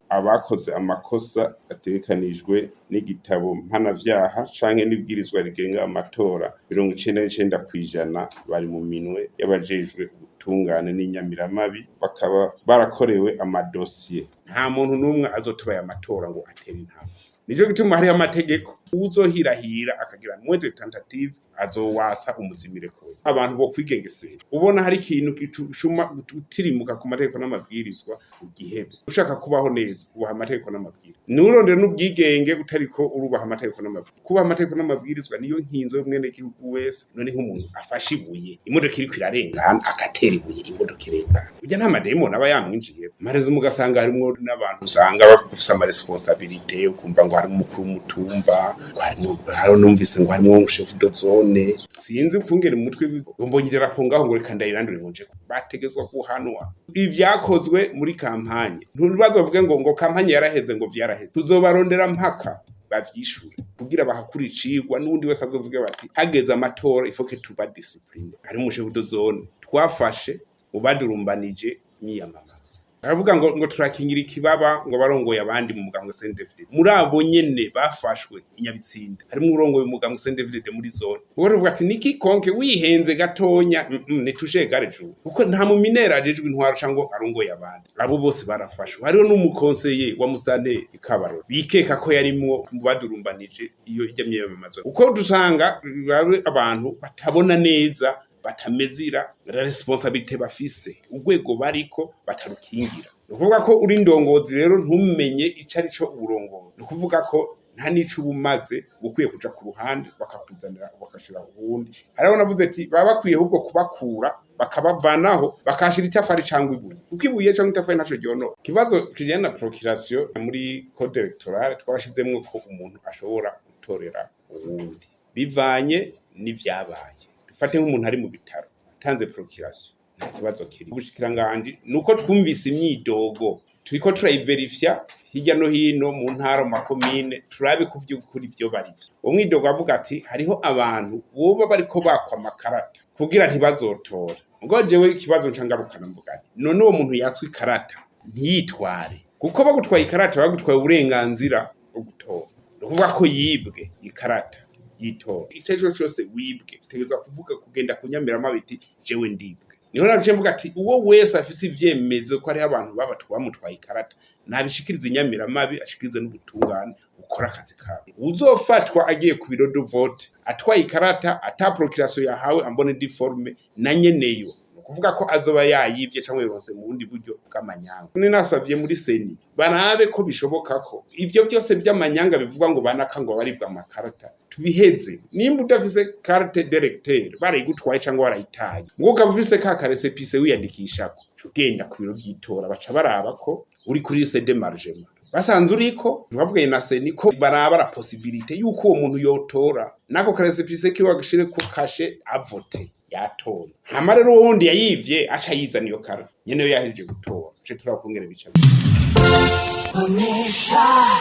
abakoze amakosa ategekanijwe n'igitabo mpanavyaha canke n'ibwirizwa rigenga amatora 99% bari mu minwe y'abajejwe ubutungane n'inyamiramabi, bakaba barakorewe amadosiye. Nta muntu n'umwe azotobaye amatora ngo atere intambwe. Nico gituma hari amategeko uzohirahira akagira mwete tentative azowatsa umuzimire koye. Abantu bo kwigengesera ubona hari ikintu gituma gutirimuka ku mategeko n'amabwirizwa ugihebe. Ushaka kubaho neza ubaha amategeko n'amabwirizwa. Nurondera n'ubwigenge utariko urubaha amategeko n'amabwirizwa. Kubaha amategeko n'amabwirizwa niyo nkinzo y'umwene gihugu wese. None nk'umuntu afashe ibuye imodoka iriko irarengana agatera ibuye imodoka irengana. Ujya nta mademoni aba yamwinjiye. Mareze mugasanga harimwo n'abantu usanga bafise ama responsabilité ukumva ngo hari umukuru w'umutumba, hari numvise ngo harimo chef de zone. Sinzi kungera umutwe ngombonyira ko ngaho ngo reka ndayirandure nje bategezwa kuhanwa. Ivyakozwe muri kampanye ntubazovuge ngo kampanye yaraheze ngo vyaraheze. Tuzobarondera mpaka bavyishure kugira bahakuricirwa n'undi wese azovuge bati hageze amatora ifoke tuba discipline. Hari mu chef de zone twafashe ubadurumbanije imyiyamamazo. Aravuga ngo turakingira ikibaba ngo barongoye abandi mu mugambwe CNDD-FDD. Muri abo nyene bafashwe inyabitsinda harimo urongoye umugambwe CNDD-FDD muri zone. Uvuga ati niki konke wihenze gatonya nitushe garejo. Kuko nta mu minera ajejwe intwaro cango arongoye abandi. Abo bose barafashwe. Hariho n'umukonseye wa Mustanteri Ikabaro. Bikeka ko yarimwo mu badurumbanije iyo ijya myiyamamazo. Uko dusanga abantu batabona neza batamezira responsabilité bafise urwego bariko batarukingira. Nukuvuga ko uri ndongozi rero ntumenye icari co uburongozi. Nukuvuga ko nta nico ubumaze gukwiye kuja ku ruhande bakakuzanira bakashira ubundi. Hariho navuze ati baba bakwiye ahubwo kubakura bakabavanaho bakashira itafari cangwa ibuye. Kuko ibuye cangwa itafari ntaco ryono. Kibazo kijanye na procuration muri code electorale twashizemwe ko umuntu ashobora gutorera uwundi bivanye n'ivyabaye. Fate nk'umuntu ari mu bitaro atanze procuration nta kibazo kiri. Ubushikiranganje nuko twumvise imyidogo turiko turayiverifya hirya no hino mu ntara mu makomine turabe ku vy'ukuri byo barivyo. Umwidogo avuga ati hariho abantu boba bariko bakwa amakarata kugira ntibazotora. Ngo jewe ikibazo ncangarukana mvuga none uwo muntu yatswe ikarata ntiyitware kuko bagutwaye ikarata bagutwaye uburenganzira bwo gutora. Nukuvuga ko yibwe ikarata yito icejo cyose wibwe tegezwa kuvuga kugenda kunyamiramo biti jewe ndibwe. Niho naje mvuga ati uwo wese afise ivyemezo ko ari abantu bamutwaye ikarata nabishikiriza inyamiramabi ashikirize n'ubutungane ukora akazi kawe. Uzofatwa agiye ku biro de vote atwaye ikarata ata procuration yahawe ambone diforme na nyeneyo kuvuga ko azoba yayivye cyangwa yose mu bundi buryo bw'amanyanga. Ni nasavye muri seni barabe ko bishoboka ko ivyo byose by'amanyanga bivuga ngo banaka ngo baribwa amakarata tubiheze. Nimba udafise carte d'électeur barayigutwaye cyangwa warayitaye ngo ukavise ka karesepise wiyandikishako ugenda ku biro vy'itora baca baraba ko uri kuri liste de margement. Basanze uriko ntibavugaye na seni ko baraba la possibilité yuko uwo muntu yotora nako karesepise ki wagashire ku kashe avote yatora. Hama rero wundi yayivye aca yizana iyo kara nyene yo yahejeje gutora. Ce turakongera bica.